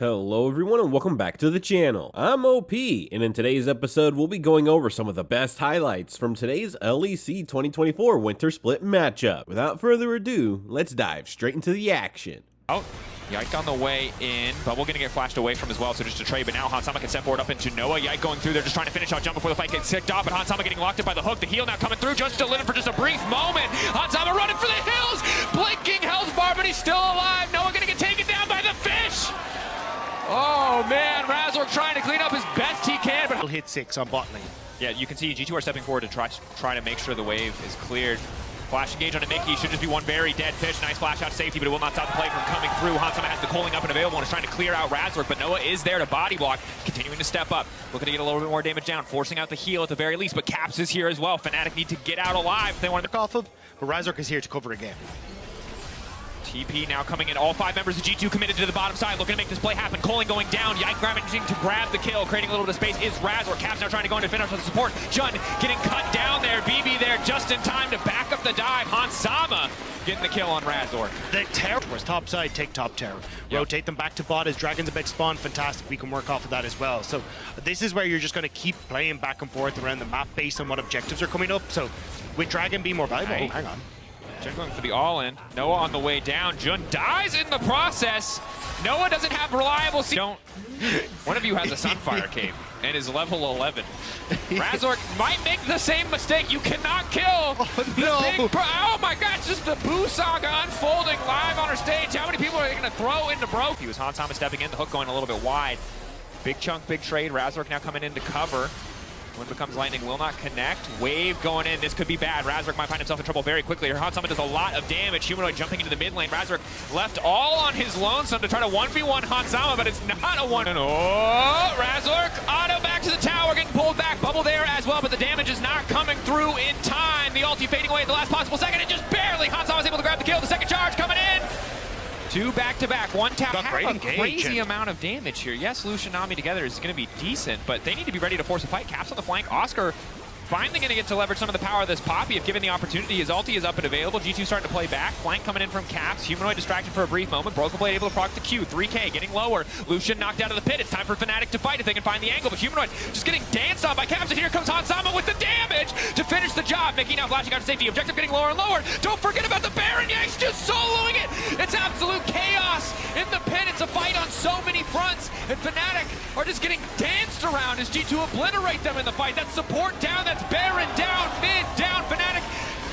Hello everyone and welcome back to the channel. I'm OP, and in today's episode we'll be going over some of the best highlights from today's LEC 2024 Winter Split matchup. Without further ado, let's dive straight into the action. Oh, Yike on the way in. Bubble gonna get flashed away from as well, so just a trade, but now Hansama can step forward up into Noah. Yike going through there, just trying to finish out jump before the fight gets kicked off, but Hansama getting locked in by the hook. The heal now coming through, just still living for just a brief moment. Hansama running for the hills, blinking health bar, but he's still alive. Noah gonna get taken down by the fish. Oh man, Razor trying to clean up as best he can, but he'll hit 6 on bot lane. Yeah, you can see G2 are stepping forward to try to make sure the wave is cleared. Flash engage on a Mickey, should just be one very dead fish. Nice flash out safety, but it will not stop the play from coming through. Hansama has the calling up and available and is trying to clear out Razor, but Noah is there to body block, continuing to step up, looking to get a little bit more damage down, forcing out the heal at the very least, but Caps is here as well. Fnatic need to get out alive if they want to off of, but Razor is here to cover again. TP now coming in, all 5 members of G2 committed to the bottom side, looking to make this play happen. Coling going down, Yike managing to grab the kill, creating a little bit of space is Razor. Caps now trying to go into finish with the support. Jun getting cut down there, BB there just in time to back up the dive. Hansama getting the kill on Razor. The terror was top side, take top tower. Yep. Rotate them back to bot as Dragon's a big spawn, fantastic. We can work off of that as well. So this is where you're just going to keep playing back and forth around the map based on what objectives are coming up. So with Dragon being more valuable, right. Oh, hang on. Jun going for the all-in. Noah on the way down. Jun dies in the process. Noah doesn't have reliable One of you has a Sunfire cape and is level 11. Razor might make the same mistake. You cannot kill. Oh, no. Oh my gosh, just the Boo Saga unfolding live on our stage. How many people are they going to throw into Bro? He was Hansama stepping in, the hook going a little bit wide. Big chunk, big trade. Razor now coming in to cover. When becomes lightning will not connect. Wave going in. This could be bad. Razor might find himself in trouble very quickly. Hansama does a lot of damage. Humanoid jumping into the mid lane. Razor left all on his lonesome to try to 1v1 Hansama, but it's not a one. And oh, Razor auto back to the tower, getting pulled back. Bubble there as well, but the damage is not coming through in time. The ulti fading away at the last possible second, and just barely Hansama was able to grab the kill. The second charge coming in. 2 back-to-back, 1 tap, have a crazy amount of damage here. Yes, Lucian Nami together is going to be decent, but they need to be ready to force a fight. Caps on the flank, Oscar finally going to get to leverage some of the power of this Poppy if given the opportunity. His ulti is up and available. G2 starting to play back. Flank coming in from Caps. Humanoid distracted for a brief moment. Broken Blade able to proc the Q. 3K getting lower. Lucian knocked out of the pit. It's time for Fnatic to fight if they can find the angle. But Humanoid just getting danced on by Caps. And here comes Hansama with the damage to finish the job. Mickey now flashing out to safety. Objective getting lower and lower. Don't forget about the Baron. Yanks just soloing it. It's absolute chaos in the pit. It's a fight on so many fronts. And Fnatic are just getting danced around as G2 obliterate them in the fight. That's support down. That's Baron down. Mid down. Fnatic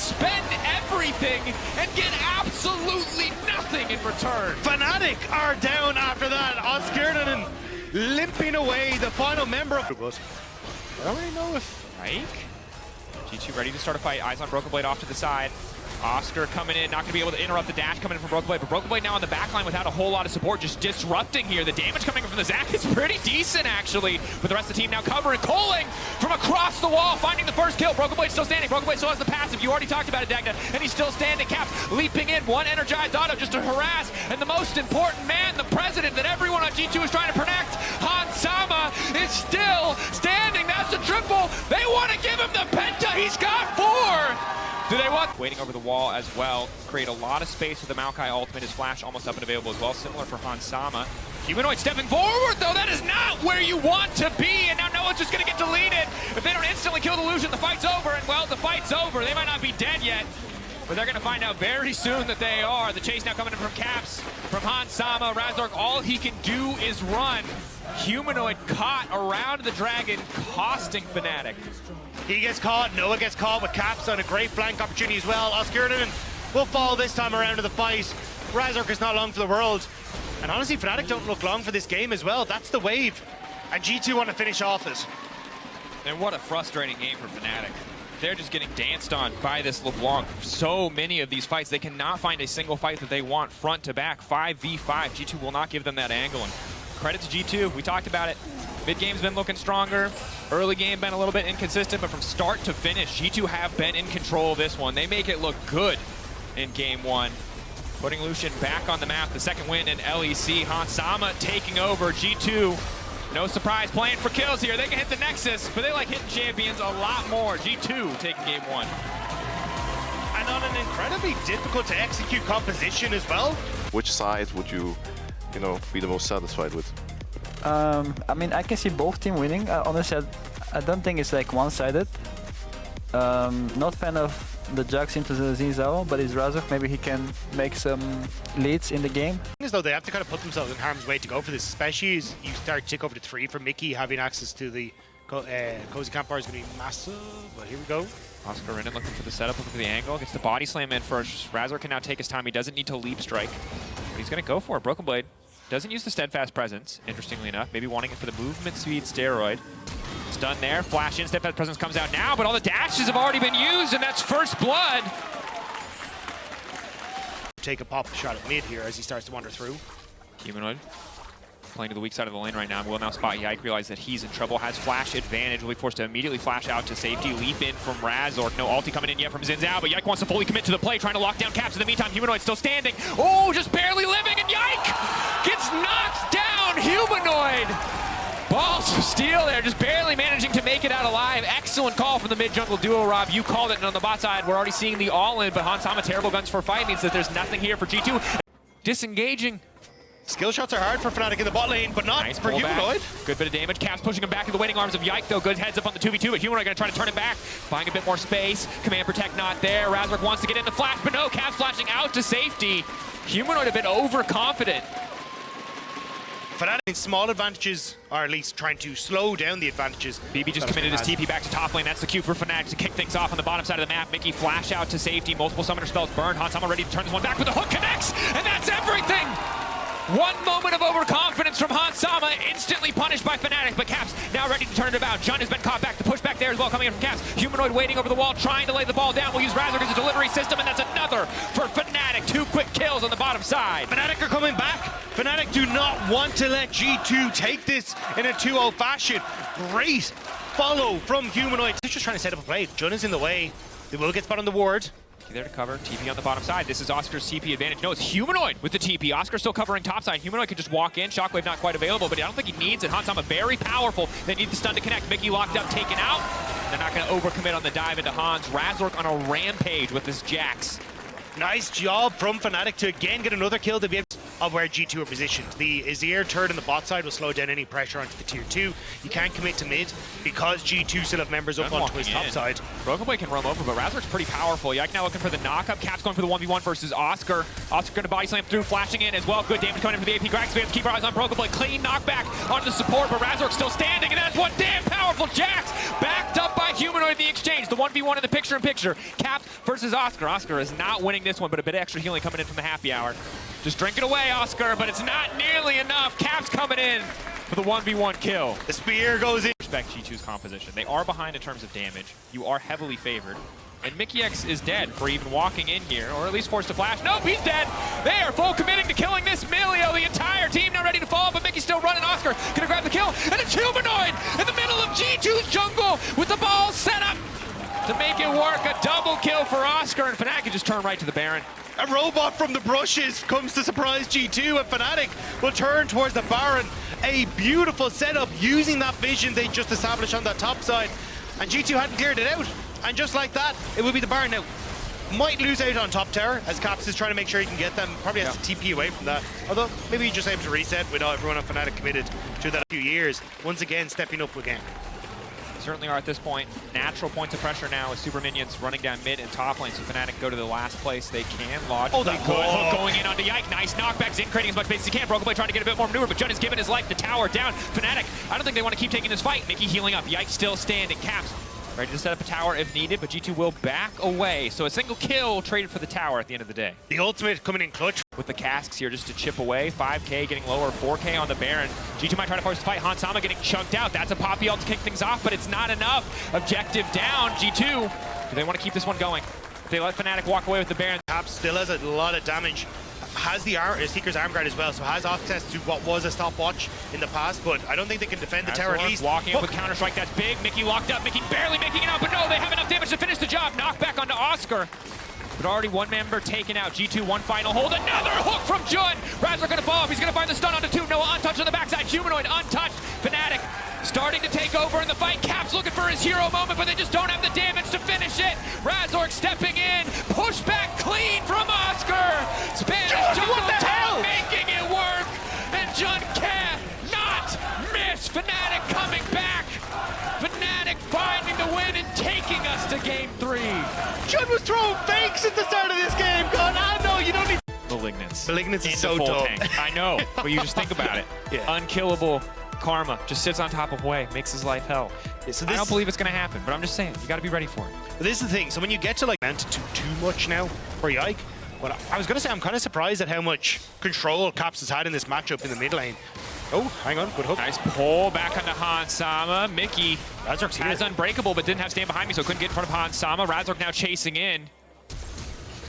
spend everything and get absolutely nothing in return. Fnatic are down after that. Oscar limping away, the final member of it was. I don't really know if G2 ready to start a fight. Eyes on Broken Blade off to the side. Oscar coming in, not going to be able to interrupt the dash coming in from Broken Blade, but Broken Blade now on the backline without a whole lot of support, just disrupting here. The damage coming from the Zac is pretty decent, actually, but the rest of the team now covering. Coling from across the wall, finding the first kill. Broken Blade still standing. Broken Blade still has the passive. You already talked about it, Dagda, and he's still standing. Caps leaping in, one energized auto just to harass, and the most important man, the president that everyone on G2 is trying to protect, Hansama, is still standing. That's a triple. They want to give him the penta. He's got 4. Do they want? Waiting over the wall as well. Create a lot of space with the Maokai ultimate. His flash almost up and available as well. Similar for Hansama. Humanoid stepping forward, though. That is not where you want to be. And now Noah's just going to get deleted. If they don't instantly kill the Lucian, the fight's over. And, well, the fight's over. They might not be dead yet, but they're going to find out very soon that they are. The chase now coming in from Caps, from Hansama. Razork, all he can do is run. Humanoid caught around the Dragon, costing Fnatic. he gets caught, Noah gets caught with Caps on a great flank opportunity as well. Oscar will fall this time around to the fight. Razork is not long for the world. And honestly, Fnatic don't look long for this game as well. That's the wave. And G2 want to finish off it. And what a frustrating game for Fnatic. They're just getting danced on by this LeBlanc. So many of these fights, they cannot find a single fight that they want front to back. 5v5, G2 will not give them that angle. And credit to G2, we talked about it. Mid-game's been looking stronger. Early game been a little bit inconsistent, but from start to finish, G2 have been in control of this one. They make it look good in game one. Putting Lucian back on the map, the second win in LEC. Hansama taking over. G2, no surprise, playing for kills here. They can hit the Nexus, but they like hitting champions a lot more. G2 taking game one. And on an incredibly difficult to execute composition as well. Which side would you you know, be the most satisfied with? I mean, I can see both team winning. Honestly, I don't think it's like one-sided. Not fan of the Jax into the Zinzao, but it's Razork. Maybe he can make some leads in the game. As though they have to kind of put themselves in harm's way to go for this, especially as you start to take over to 3 for Mickey. Having access to the Cozy Camp Bar is going to be massive, but here we go. Oscar Renan looking for the setup, looking for the angle. Gets the body slam in first. Razor can now take his time. He doesn't need to leap strike, but he's going to go for it. Broken Blade doesn't use the steadfast presence, interestingly enough. Maybe wanting it for the movement speed steroid. It's done there. Flash in. Steadfast presence comes out now, but all the dashes have already been used, and that's first blood. Take a pop shot at mid here as he starts to wander through. Humanoid playing to the weak side of the lane right now. Will now spot Yike, realize that he's in trouble, has flash advantage, will be forced to immediately flash out to safety, leap in from Razork. No ulti coming in yet from Zinzao, but Yike wants to fully commit to the play, trying to lock down Caps. In the meantime, Humanoid still standing. Oh, just barely living, and Yike gets knocked down. Humanoid. Balls of steel there, just barely managing to make it out alive. Excellent call from the mid-jungle duo, Rob. You called it, and on the bot side, we're already seeing the all-in, but Hansama, terrible guns for fight, means that there's nothing here for G2. Disengaging. Skill shots are hard for Fnatic in the bot lane, but not Nice for pullback. Humanoid. Good bit of damage. Caps pushing him back to the waiting arms of Yike, though. Good heads up on the 2v2, but Humanoid going to try to turn it back. Buying a bit more space. Command Protect not there. Razork wants to get in the flash, but no. Caps flashing out to safety. Humanoid a bit overconfident. Fnatic small advantages, or at least trying to slow down the advantages. BB just committed his TP back to top lane. That's the cue for Fnatic to kick things off on the bottom side of the map. Mickey flash out to safety. Multiple summoner spells burned. Hansama ready to turn this one back, but the hook connects, and that's everything! One moment of overconfidence from Hansama, instantly punished by Fnatic, but Caps now ready to turn it about. Jun has been caught back. The push back there as well coming in from Caps. Humanoid waiting over the wall, trying to lay the ball down. We'll use Razork as a delivery system, and that's another for Fnatic. 2 quick kills on the bottom side. Fnatic are coming back. Fnatic do not want to let G2 take this in a 2-0 fashion. Great follow from Humanoid. They're just trying to set up a play. Jun is in the way. They will get spot on the ward. There to cover, TP on the bottom side. This is Oscar's TP advantage. No, it's Humanoid with the TP. Oscar still covering top side. Humanoid could just walk in. Shockwave not quite available, but I don't think he needs it. Hansama very powerful. They need the stun to connect. Mickey locked up, taken out. They're not going to overcommit on the dive into Hans. Razork on a rampage with this Jax. Nice job from Fnatic to again get another kill to be able of where G2 are positioned. The Azir turret on the bot side will slow down any pressure onto the tier 2. You can't commit to mid because G2 still have members up onto his top side. Broken Blade can roam over, but Razork's pretty powerful. Yike now looking for the knock-up. Cap's going for the 1v1 versus Oscar. Oscar going to body slam through, flashing in as well. Good damage coming in for the AP Grax. We have to keep our eyes on Broken Blade. Clean knockback onto the support, but Razork's still standing, and that's one damn powerful Jax. Backed up by Humanoid in the exchange. The 1v1 in the picture-in-picture. Caps versus Oscar. Oscar is not winning this one, but a bit of extra healing coming in from the happy hour. Just drink it away, Oscar, but it's not nearly enough. Caps coming in for the 1v1 kill. The spear goes in. Respect G2's composition. They are behind in terms of damage. You are heavily favored. And Mickey X is dead for even walking in here, or at least forced to flash. Nope, he's dead. They are full committing to killing this Milio. The entire team now ready to fall, but Mickey's still running. Oscar gonna grab the kill, and it's Humanoid in the middle of G2's jungle with the ball set up to make it work. A double kill for Oscar, and Fnatic can just turn right to the Baron. A robot from the brushes comes to surprise G2, and Fnatic will turn towards the Baron. A beautiful setup using that vision they just established on that top side. And G2 hadn't cleared it out. And just like that, it will be the Baron now. Might lose out on top tower as Caps is trying to make sure he can get them. Probably has to TP away from that. Although maybe he's just able to reset with everyone on Fnatic committed to that a few years. Once again, stepping up again. Certainly are at this point. Natural points of pressure now with super minions running down mid and top lane. So Fnatic go to the last place they can. Logically good. Hook going in onto Yike. Nice knockback. Zin creating as much space as he can. Broken Blade trying to get a bit more maneuver, but Jun has given his life. The tower down. Fnatic, I don't think they want to keep taking this fight. Mickey healing up. Yike still standing. Caps ready to set up a tower if needed, but G2 will back away. So a single kill traded for the tower at the end of the day. The ultimate coming in clutch. With the casks here just to chip away. 5k getting lower, 4k on the Baron. G2 might try to force the fight. Hansama getting chunked out. That's a Poppy ult to kick things off, but it's not enough. Objective down. G2, do they want to keep this one going? If they let Fnatic walk away with the Baron. Caps still has a lot of damage. Has the Seeker's arm guard as well, so has access to what was a stopwatch in the past, but I don't think they can defend the tower at least. Walking up with Counter-Strike, that's big. Mickey locked up, Mickey barely making it out, but no, they have enough damage to finish the job. Knockback onto Oscar. But already one member taken out. G2, one final hold. Another hook from Jun. Razor gonna fall off. He's gonna find the stun onto 2. Noah untouched on the backside. Humanoid untouched. Fnatic starting to take over in the fight. Caps looking for his hero moment, but they just don't have the damage to finish it. Razork stepping in. Push back clean from Oscar. Spanish jungle tap making it work. Fnatic coming back. Fnatic finding the win and taking us to game 3. Jun was throwing fakes at the start of this game, going, I know, you don't need... Malignance. Malignance is Into so full tough. tank. I know, but you just think about it. Yeah. Unkillable Karma just sits on top of Wei, makes his life hell. Yeah, so I don't believe it's going to happen, but I'm just saying, you got to be ready for it. But this is the thing, so when you get to like too much now for Yike, but I was going to say I'm kind of surprised at how much control Caps has had in this matchup in the mid lane. Oh, hang on, good hook. Nice pull back onto Hansama. Mickey Razork's here. has Unbreakable, but didn't have stand behind me, so couldn't get in front of Hansama. Razork now chasing in.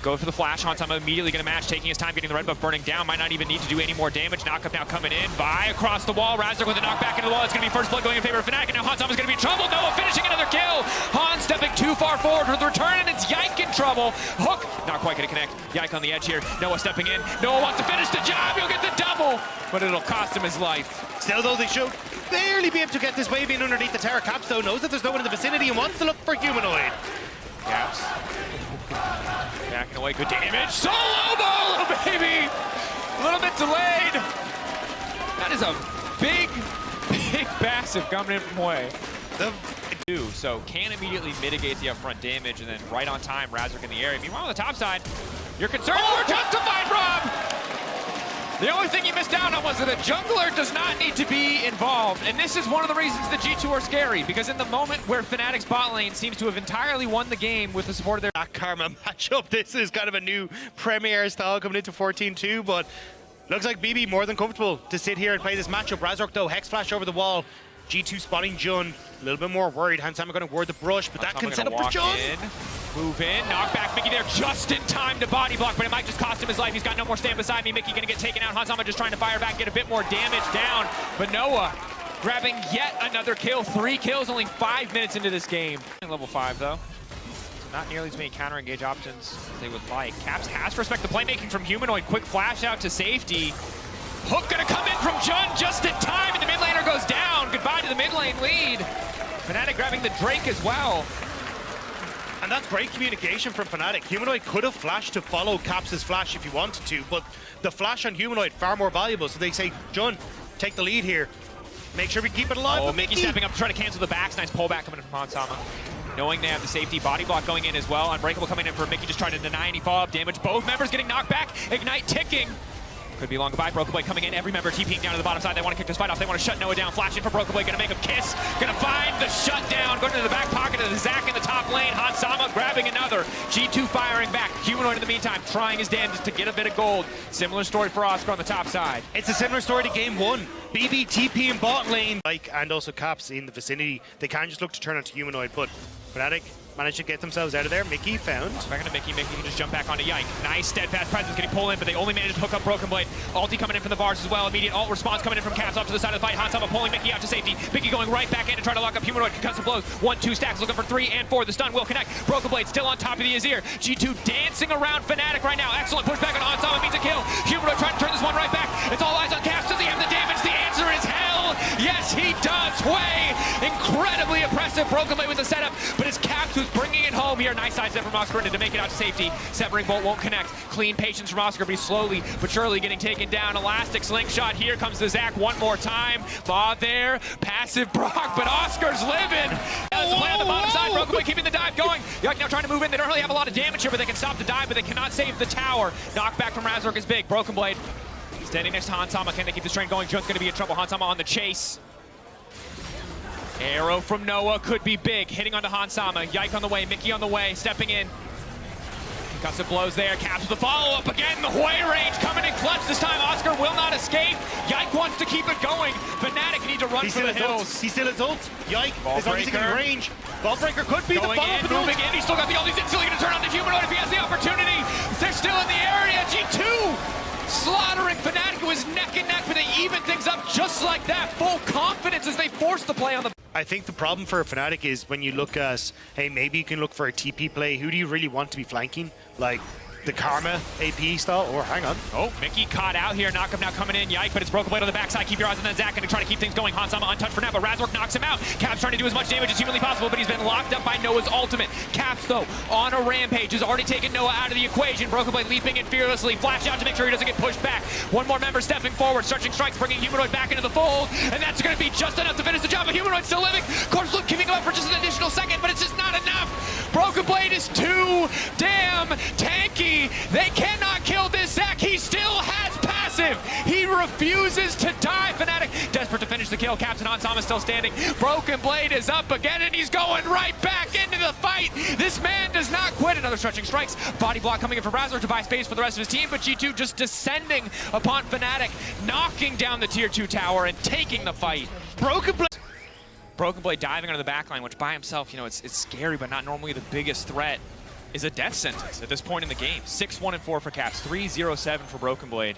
Go for the flash. Hansama immediately going to match, taking his time, getting the red buff burning down. Might not even need to do any more damage. Knockup now coming in. Vi across the wall. Razork with a knockback into the wall. It's going to be first blood going in favor of Fnatic, and now Hansama's going to be in trouble. Noah finishing another kill. Han stepping too far forward with the return, and it's Yike in trouble. Hook, not quite going to connect. Yike on the edge here. Noah stepping in. Noah wants to finish the job. He'll get the double, but it'll cost him his life. Still though, they should barely be able to get this wave in underneath the tower. Caps though knows that there's no one in the vicinity and wants to look for Humanoid. Caps. Backing away, good damage. Solo ball, baby! A little bit delayed. That is a big passive coming in from Wei. So can immediately mitigate the upfront damage, and then right on time, Razork in the area. Meanwhile, on the top side, your concerns were justified, Rob! The only thing you missed out on was that a jungler does not need to be involved. And this is one of the reasons the G2 are scary, because in the moment where Fnatic's bot lane seems to have entirely won the game with the support of their Karma matchup. This is kind of a new Premier style coming into 14-2, but looks like BB more than comfortable to sit here and play this matchup. Razork though, Hex Flash over the wall. G2 spotting Jun, a little bit more worried. Hansama going to ward the brush, but that can set up for Jun. Move in, knock back Mickey there just in time to body block, but it might just cost him his life. He's got no more stand beside me. Mickey going to get taken out. Hansama just trying to fire back, get a bit more damage down, but Noah grabbing yet another kill. 3 kills, only 5 minutes into this game. Level 5 though. Not nearly as many counter-engage options as they would like. Caps has to respect the playmaking from Humanoid. Quick flash out to safety. Hook gonna come in from Jun just in time, and the mid laner goes down. Goodbye to the mid lane lead. Fnatic grabbing the Drake as well. And that's great communication from Fnatic. Humanoid could have flashed to follow Caps' flash if he wanted to, but the flash on Humanoid far more valuable. So they say, Jun, take the lead here. Make sure we keep it alive. Oh, Mickey stepping up to try to cancel the backs. Nice pullback coming in from Hansama. Knowing they have the safety body block going in as well. Unbreakable coming in for Mickey, just trying to deny any follow-up damage. Both members getting knocked back. Ignite ticking. Could be long goodbye. Broken Blade coming in. Every member TPing down to the bottom side. They want to kick this fight off. They want to shut Noah down. Flashing for Broken Blade. Going to make him kiss. Going to find the shutdown. Going to the back pocket of the Zac in the top lane. Hansama grabbing another. G2 firing back. Humanoid in the meantime trying his damnedest to get a bit of gold. Similar story for Oscar on the top side. It's a similar story to game 1. BB TP in bot lane. And also Caps in the vicinity. They can just look to turn onto Humanoid, but Fnatic managed to get themselves out of there. Mickey found. Back into Mickey. Mickey can just jump back onto Yike. Nice steadfast presence getting pulled in, but they only managed to hook up Broken Blade. Ulti coming in from the bars as well. Immediate ult response coming in from Caps off to the side of the fight. Hansama pulling Mickey out to safety. Mickey going right back in to try to lock up Humanoid. Concussive blows. 1-2 stacks looking for 3 and 4. The stun will connect. Broken Blade still on top of the Azir. G2 dancing around Fnatic right now. Excellent pushback on Hansama means a kill. Humanoid trying to turn this one right back. It's all eyes on Caps. Does he have the damage? The answer is hell. Yes, he does. Wei, incredibly impressive. Broken Blade with the setup, but it's Caps who's bringing it home here. Nice side step from Oscar to make it out to safety. Severing Bolt won't connect. Clean patience from Oscar, but he's slowly but surely getting taken down. Elastic slingshot. Here comes the Zac one more time. Maw there. Passive Brock, but Oscar's living. That's the play on the bottom side. Broken Blade keeping the dive going. Yike now trying to move in. They don't really have a lot of damage here, but they can stop the dive, but they cannot save the tower. Knockback from Razork is big. Broken Blade standing next to Hansama. Can they keep this train going? Jun's going to be in trouble. Hansama on the chase. Arrow from Noah could be big. Hitting onto Hansama. Yike on the way. Mickey on the way. Stepping in. Concussive blows there. Caps with the follow-up again. The Hoi range coming in clutch. This time Oscar will not escape. Yike wants to keep it going. Fnatic need to run for the hills. He's still his ult. Yike is obviously in range. Ballbreaker could be going the follow-up. moving in. He's still got the ult. He's instantly going to turn on the Humanoid if he has the opportunity. They're still in the area. G2 slaughtering Fnatic, who is neck and neck, but they even things up just like that. Full confidence as they force the play on the... I think the problem for Fnatic is when you look at, hey, maybe you can look for a TP play. Who do you really want to be flanking? Like, the Karma AP style, or hang on. Oh, Mickey caught out here. Knock him now coming in. Yike, but it's Broken Blade on the backside. Keep your eyes on that Zach, and try to keep things going. Hansama untouched for now, but Razork knocks him out. Caps trying to do as much damage as humanly possible, but he's been locked up by Noah's ultimate. Caps, though, on a rampage, has already taken Noah out of the equation. Broken Blade leaping in fearlessly. Flash out to make sure he doesn't get pushed back. One more member stepping forward. Searching strikes, bringing Humanoid back into the fold, and that's going to be just enough to finish the job. But Humanoid still living. Of course, Luke giving him up for just an additional second, but it's just not enough. Broken Blade is too damn tanky. They cannot kill this Zac. He still has passive. He refuses to die. Fnatic desperate to finish the kill. Captain Hansama still standing. Broken Blade is up again, and he's going right back into the fight. This man does not quit. Another stretching strikes. Body block coming in for Razor to buy space for the rest of his team, but G2 just descending upon Fnatic, knocking down the tier 2 tower and taking the fight. Broken Blade diving under the backline, which by himself, you know, it's scary, but not normally the biggest threat, is a death sentence at this point in the game. 6-1-4 for Caps, 3-0-7 for Broken Blade.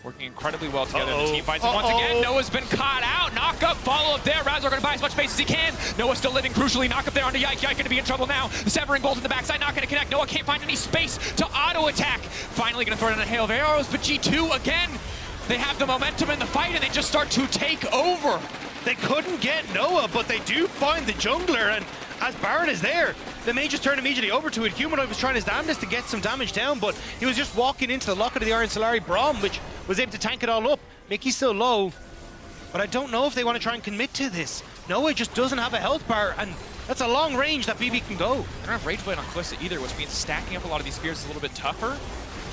Working incredibly well together in the team fights. And once again, Noah's been caught out. Knock up, follow up there. Razor going to buy as much space as he can. Noah still living crucially. Knock up there onto Yike. Yike going to be in trouble now. The severing bolt in the backside, not going to connect. Noah can't find any space to auto attack. Finally going to throw in a hail of arrows, but G2 again, they have the momentum in the fight and they just start to take over. They couldn't get Noah, but they do find the jungler, and as Baron is there, the mages turn immediately over to it. Humanoid was trying his damnedest to get some damage down, but he was just walking into the locket of the Iron Solari Braum, which was able to tank it all up. Mickey's still low, but I don't know if they want to try and commit to this. Noah just doesn't have a health bar, and that's a long range that BB can go. They don't have Rage Blade on Kalista either, which means stacking up a lot of these spears is a little bit tougher.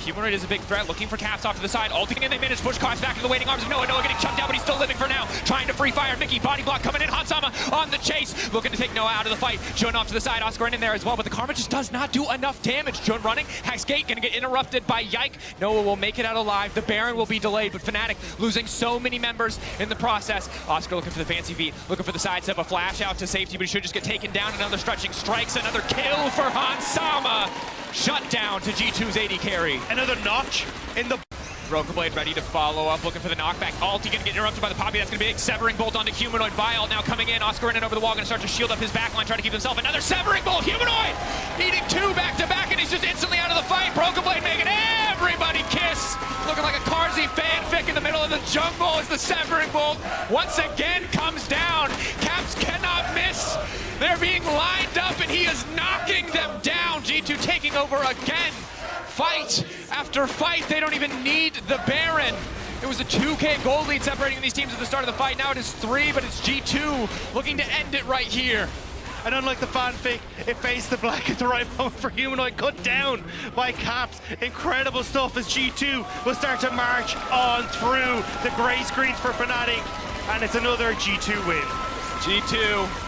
Humanoid is a big threat, looking for Caps off to the side. Ulting in, they manage to push Caps back to the waiting arms of Noah. Noah getting chunked out, but he's still living for now. Trying to free fire. Mickey, body block coming in. Hansama on the chase. Looking to take Noah out of the fight. Jun off to the side. Oscar in there as well, but the Karma just does not do enough damage. Jun running. Hex Gate going to get interrupted by Yike. Noah will make it out alive. The Baron will be delayed, but Fnatic losing so many members in the process. Oscar looking for the fancy V. Looking for the side step. A flash out to safety, but he should just get taken down. Another stretching strikes. Another kill for Hansama. Shut down to G2's AD carry. Another notch in the... Broken Blade ready to follow up, looking for the knockback. Ulti gonna get interrupted by the Poppy. That's gonna be a severing bolt onto Humanoid. Vial now coming in. Oscar in and over the wall, gonna start to shield up his backline, trying to keep himself. Another severing bolt. Humanoid eating two back to back, and he's just instantly out of the fight. Broken Blade making everybody kiss. Looking like a Carzy fanfic in the middle of the jungle as the severing bolt once again comes down. Caps cannot miss. They're being lined up, and he is knocking them down. G2 taking over again. Fight after fight. They don't even need the Baron. It was a 2K gold lead separating these teams at the start of the fight. Now it is 3, but it's G2 looking to end it right here. And unlike the fanfic, it faced the black at the right moment for Humanoid, cut down by Caps. Incredible stuff as G2 will start to march on through the gray screens for Fnatic, and it's another G2 win. G2,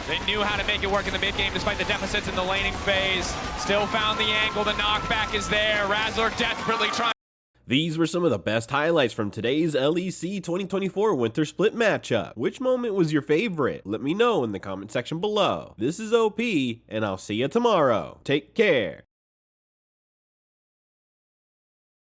they knew how to make it work in the mid game despite the deficits in the laning phase. Still found the angle, the knockback is there. Razor desperately trying. These were some of the best highlights from today's LEC 2024 Winter Split matchup. Which moment was your favorite? Let me know in the comment section below. This is OP, and I'll see you tomorrow. Take care.